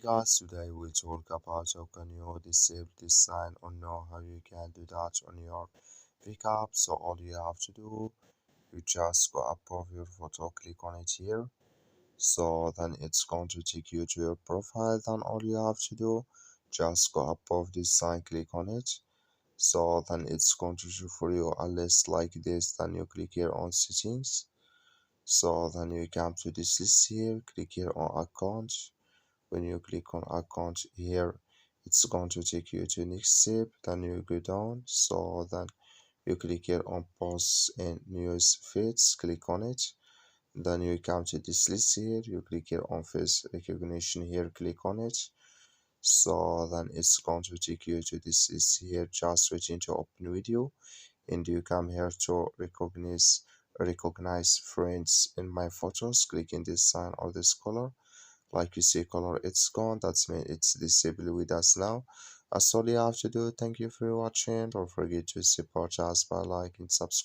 Guys, today we talk about how can you disable this sign or know how you can do that on your pickup. So all you have to do, you just go above your photo, click on it here. So then it's going to take you to your profile. Then all you have to do, just go above this sign, click on it. So then it's going to show for you a list like this. Then you click here on settings. So then you come to this list here, click here on account. When you click on account here, it's going to take you to next step. Then you go down, so then you click here on posts and news feeds, click on it. Then you come to this list here, you click here on face recognition here, click on it. So then it's going to take you to this list here, just waiting to open video. And you come here to recognize friends in my photos, click in this sign or this color. Like you see color, it's gone. That's mean it's disabled with us now. That's all you have to do. Thank you for watching. Don't forget to support us by liking, subscribe.